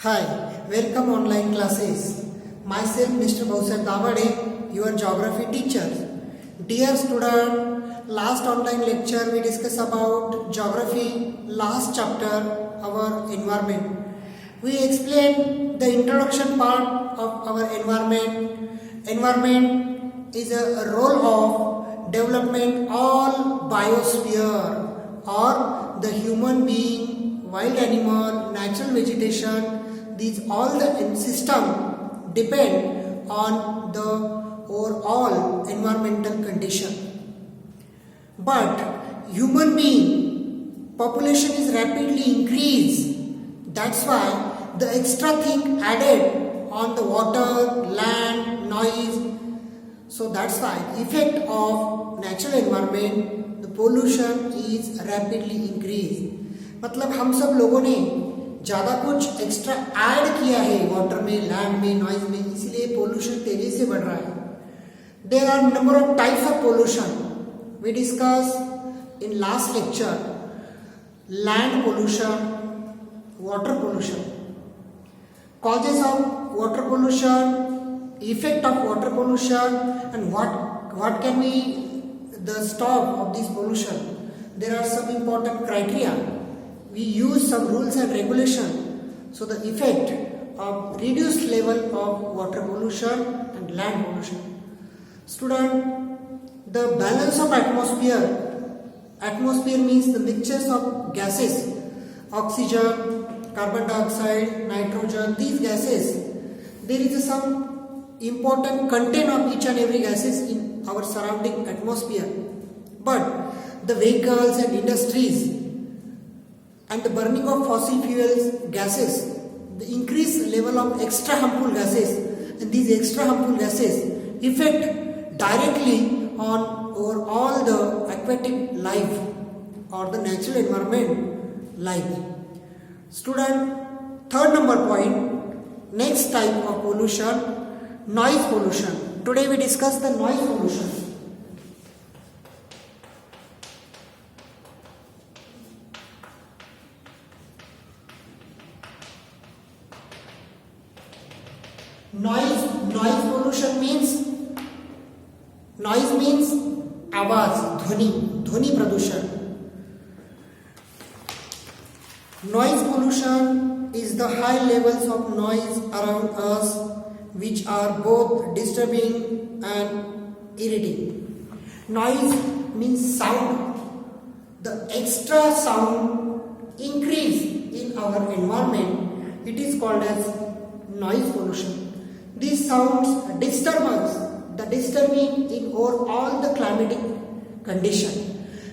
Hi, welcome online classes. Myself Mr. Bhausar Davade, your geography teacher. Dear student, last online lecture we discussed about geography, last chapter, our environment. We explained the introduction part of our environment. Environment is a role of development all biosphere or the human being, wild animal, natural vegetation. These all the system depend on the overall environmental condition. But human being population is rapidly increased. That's why the extra thing added on the water, land, noise. So that's why effect of natural environment, the pollution is rapidly increased. मतलब हम सब लोगों ने ज़्यादा कुछ extra add किया है water में, लैंड में, नॉइज में, इसलिए पोल्यूशन तेजी से बढ़ रहा है. There are number of types of pollution. We discuss in last lecture land pollution, water pollution, causes of water pollution, effect of water pollution, and what can be the stop of this pollution. There are some important criteria. We use some rules and regulation. So the effect of reduced level of water pollution and land pollution. Student, the balance of atmosphere. Atmosphere means the mixtures of gases, oxygen, carbon dioxide, nitrogen, these gases. There is some important content of each and every gases in our surrounding atmosphere. But the vehicles and industries and the burning of fossil fuels gases, the increased level of extra harmful gases, and these extra harmful gases affect directly on over all the aquatic life or the natural environment life. Student, third number point, next type of pollution, noise pollution. Today we discuss the noise pollution. Noise pollution means आवाज, ध्वनि प्रदूषण. Noise pollution is the high levels of noise around us which are both disturbing and irritating. Noise means sound. The extra sound increase in our environment, it is called as noise pollution. These sounds disturbance, the disturbing in all the climatic condition.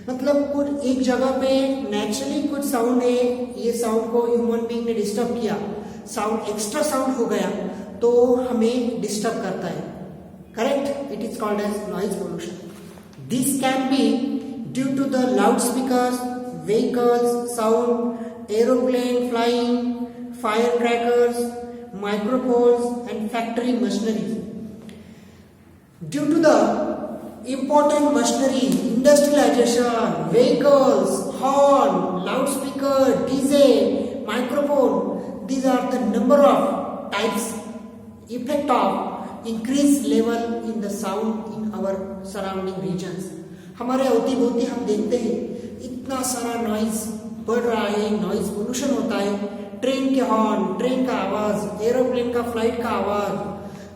मतलब कुछ एक जगह पे naturally कुछ sound है, ये sound को human being ने डिस्टर्ब किया, साउंड एक्स्ट्रा साउंड हो गया तो हमें डिस्टर्ब करता है. Correct? It is called as noise pollution. This can be due to the loud speakers, vehicles sound, aeroplane flying, fire crackers, microphones and factory machinery. Due to the important machinery, industrialization, vehicles, horn, loudspeaker, DJ, microphone, these are the number of types effect of increased level in the sound in our surrounding regions. हमारे अवती भोवती हम देखते हैं इतना सारा noise बढ़ रहा है, नॉइज पोल्यूशन होता है. ट्रेन के हॉर्न, ट्रेन का आवाज, एरोप्लेन का फ्लाइट का आवाज,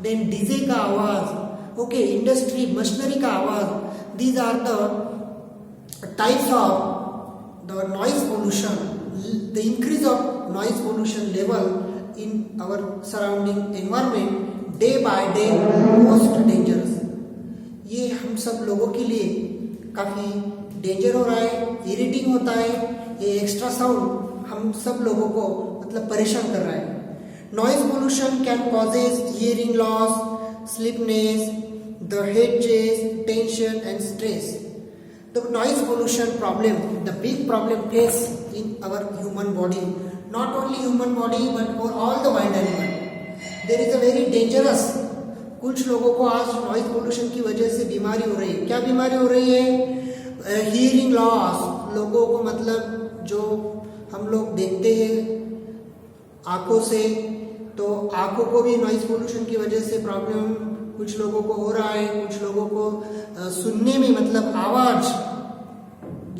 देन डीजे का आवाज, ओके, इंडस्ट्री मशीनरी का आवाज. These are the types of the noise pollution. The increase of noise pollution level in our surrounding environment day by day most dangerous. ये हम सब लोगों के लिए काफी डेंजर हो रहा है, इरिटिंग होता है. ये एक्स्ट्रा साउंड हम सब लोगों को मतलब परेशान कर रहा है. Noise pollution can causes hearing loss, sleepiness, the head chest, tension and stress. The noise pollution problem, the big problem face in our human body, not only human body but for all the wild animal. There is a very dangerous. कुछ लोगों को आज noise pollution की वजह से बीमारी हो रही है. क्या बीमारी हो रही है? Hearing loss. लोगों को मतलब जो हम लोग देखते हैं आंखों से, तो आंखों को भी नॉइज पोल्यूशन की वजह से प्रॉब्लम कुछ लोगों को हो रहा है, कुछ लोगों को सुनने में मतलब आवाज,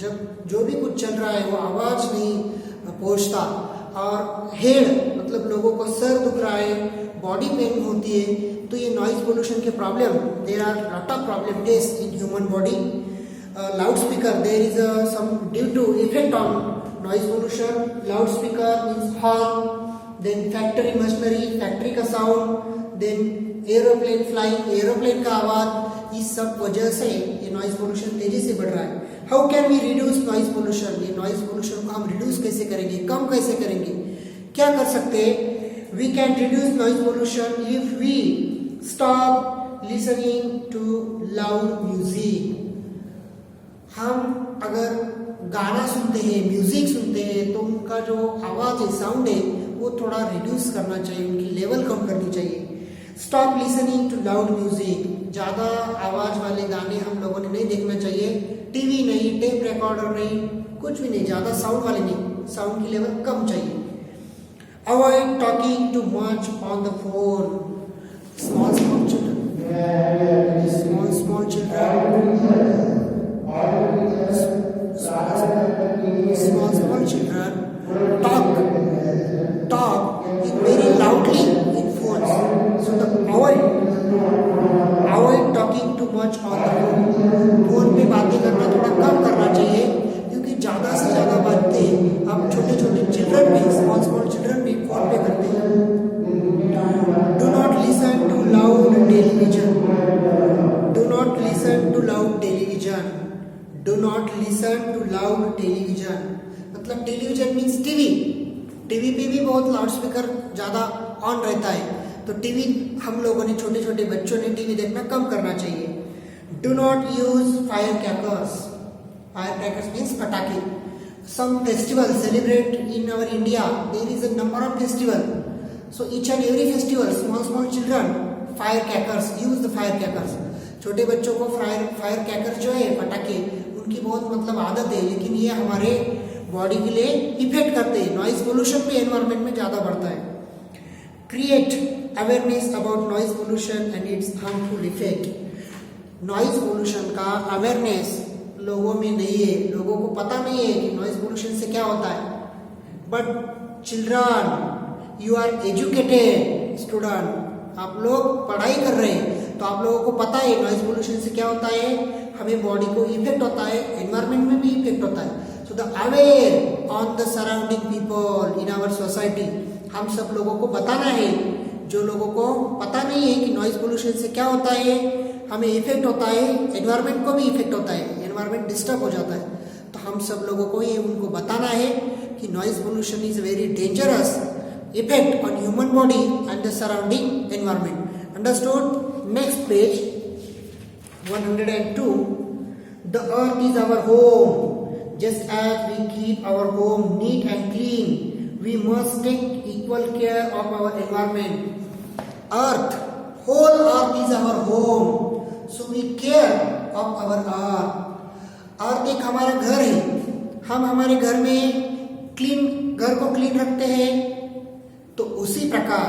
जब जो भी कुछ चल रहा है वो आवाज नहीं पहुंचता, और हेड मतलब लोगों को सर दुख रहा है, बॉडी पेन होती है, तो ये नॉइज पोल्यूशन के problem, there are lot of problem face in human body. Loud speaker, there is some due to effect on noise pollution. Loud speaker means horn, then factory machinery, factory का sound, then aeroplane flying, aeroplane का आवाज, इस सब वजह से ये noise pollution तेजी से बढ़ रहा है. How can we reduce noise pollution? ये नॉइज पोल्यूशन को हम रिड्यूस कैसे करेंगे, कम कैसे करेंगे, क्या कर सकते हैं? We can reduce noise pollution if we stop listening to loud music. हम अगर गाना सुनते हैं, म्यूजिक सुनते हैं, तो उनका जो आवाज है, साउंड है, वो थोड़ा रिड्यूस करना चाहिए, उनकी लेवल कम करनी चाहिए. Stop listening to loud music, ज्यादा आवाज वाले गाने हम लोगों ने नहीं देखना चाहिए. टीवी नहीं, टेप रिकॉर्डर नहीं, कुछ भी नहीं, ज्यादा साउंड वाले नहीं, साउंड की लेवल कम चाहिए. Avoid talking too much on the phone. Small small children, small children talk very loudly in phones. So avoid talking too much on the phone. Phone पे बातें करना थोड़ा कम करना चाहिए, क्योंकि ज्यादा से ज्यादा बातें अब छोटे छोटे चिल्ड्रन भी, स्मॉल चिल्ड्रन भी फोन पे करते हैं. Do not listen to loud television. Do not listen to loud television. Do not listen to loud television. मतलब टेलीविजन मीन्स टीवी. टीवी पे भी बहुत लाउड स्पीकर ज्यादा ऑन रहता है, तो टीवी हम लोगों ने, छोटे छोटे बच्चों ने टीवी देखना कम करना चाहिए. Do not use fire crackers. Fire crackers means पटाखे. Some festival celebrate in our India, there is a number of festival. So each and every festival, small children, firecrackers, use the firecrackers. छोटे बच्चों को fire cracker जो है, पटाखे, उनकी बहुत मतलब आदत है, लेकिन ये हमारे बॉडी के लिए इफेक्ट करते हैं. नॉइज पोल्यूशन भी एनवायरमेंट में ज्यादा बढ़ता है. Create awareness about noise pollution and it's harmful effect. Noise pollution का अवेयरनेस लोगों में नहीं है, लोगों को पता नहीं है कि नॉइज पोल्यूशन से क्या होता है. But children, you are educated student, आप लोग पढ़ाई कर रहे हैं, तो आप लोगों को पता है नॉइज पोल्यूशन से क्या होता है, हमें बॉडी को इफेक्ट होता है, एनवायरमेंट में भी इफेक्ट होता है. So the aware on the surrounding people in our society, हम सब लोगों को बताना है. जो लोगों को पता नहीं है कि नॉइज पोल्यूशन से क्या होता है, हमें इफेक्ट होता है, एनवायरमेंट को भी इफेक्ट होता है, एनवायरमेंट डिस्टर्ब हो जाता है, तो हम सब लोगों को ये उनको बताना है कि noise pollution is very dangerous effect on human body and the surrounding environment. Understood? Next page 102. The earth is our home. Just as we keep our home neat and clean, we must take equal care of our environment. Earth, whole earth is our home, so we care of our earth. earth एक हमारा घर है, हम हमारे घर में घर को क्लीन रखते हैं, तो उसी प्रकार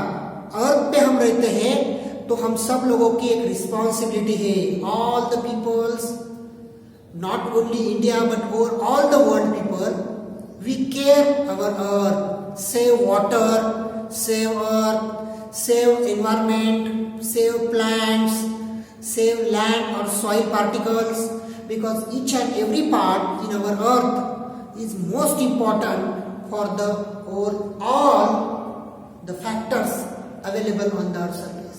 अर्थ पे हम रहते हैं, तो हम सब लोगों की एक रिस्पॉन्सिबिलिटी है. All the peoples, not only India but over all the world people, we care our earth. Save water, save earth, save environment, save plants, save land और soil particles, because each and every part in our earth is most important for the or all the factors available on the earth surface.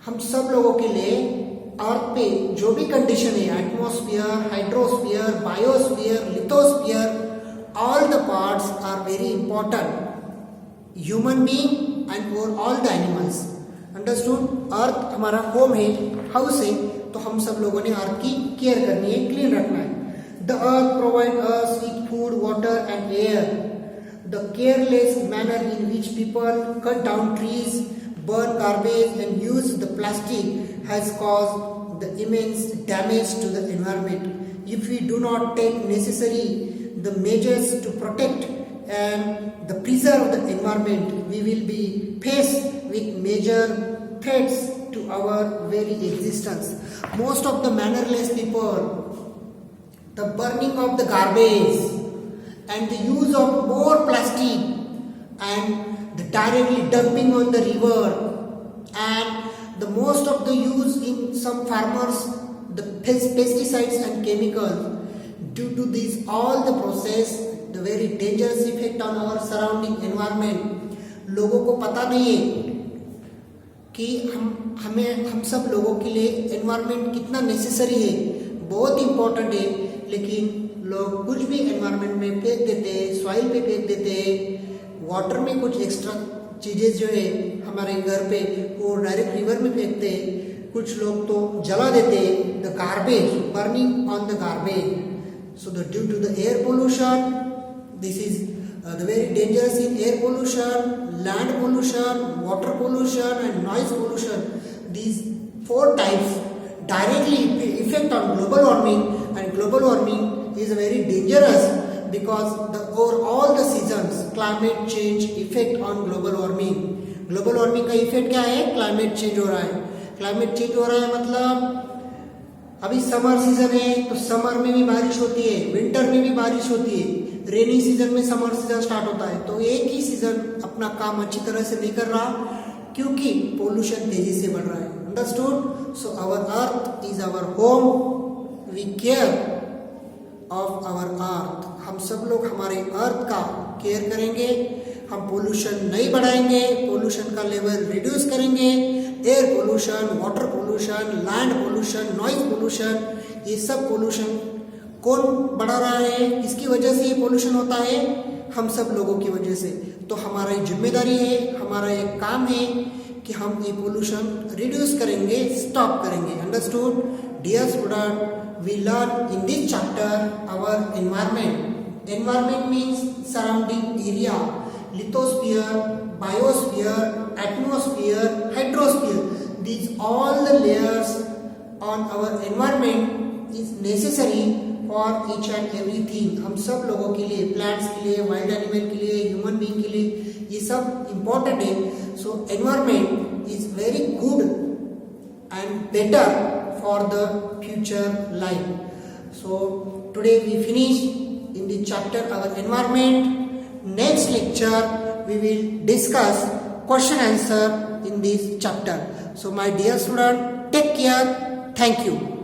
हम सब लोगों के लिए अर्थ पे जो भी condition है, atmosphere, hydrosphere, biosphere, lithosphere, all the parts are very important. Human being and for all the animals. Understood? अर्थ हमारा होम है, हाउस है, तो हम सब लोगों ने अर्थ की केयर करनी है, क्लीन रखना है. The earth provides us with food, water and air. The careless manner in which people cut down trees, burn garbage and use the plastic has caused the immense damage to the environment. If we do not take necessary the measures to protect and the preserve the environment, we will be faced with major threats to our very existence. Most of the mannerless people, the burning of the garbage and the use of more plastic and the directly dumping on the river and the most of the use in some farmers the pesticides and chemicals. Due to this all the process, the very dangerous effect on our surrounding environment, लोगों को पता नहीं है कि हम सब लोगों के लिए एनवायरनमेंट कितना नेसेसरी है, बहुत इंपॉर्टेंट है, लेकिन लोग कुछ भी एनवायरनमेंट में फेंक देते हैं, सॉइल पे फेंक देते हैं, वाटर में कुछ एक्स्ट्रा चीज़ें जो है हमारे घर पे वो डायरेक्ट रिवर में फेंकते हैं, कुछ लोग तो जला देते हैं, the garbage, burning on the garbage. So due to the air pollution, this is the very dangerous in air pollution, land pollution, water pollution and noise pollution. These four types directly affect on global warming, and global warming is very dangerous because over all the seasons climate change effect on global warming. Global warming का effect क्या है? Climate change हो रहा है. Climate change हो रहा है मतलब अभी समर सीजन है तो समर में भी बारिश होती है, विंटर में भी बारिश होती है, रेनी सीजन में समर सीजन स्टार्ट होता है. तो एक ही सीजन अपना काम अच्छी तरह से नहीं कर रहा क्योंकि पोल्यूशन तेजी से बढ़ रहा है. Understood? So our earth is our home, we care of our earth. हम सब लोग हमारे अर्थ का केयर करेंगे, हम पोल्यूशन नहीं बढ़ाएंगे, पोल्यूशन का लेवल रिड्यूस करेंगे. Air pollution, water pollution, land pollution, noise pollution, ये सब पोल्यूशन कौन बढ़ा रहा है? किसकी वजह से ये पोल्यूशन होता है? हम सब लोगों की वजह से. तो हमारा एक जिम्मेदारी है, हमारा एक काम है कि हम ये पोल्यूशन रिड्यूस करेंगे, स्टॉप करेंगे. Understood? Dear student, we learn in this chapter our environment. Environment means surrounding area, lithosphere, biosphere, atmosphere, hydrosphere. These all the layers on our environment is necessary for each and everything. हम सब लोगों के लिए, plants के लिए, wild animal के लिए, human being के लिए, ये सब important है. So environment is very good and better for the future life. So today we finish in the chapter our environment. Next lecture we will discuss question answer in this chapter. So my dear student, take care. Thank you.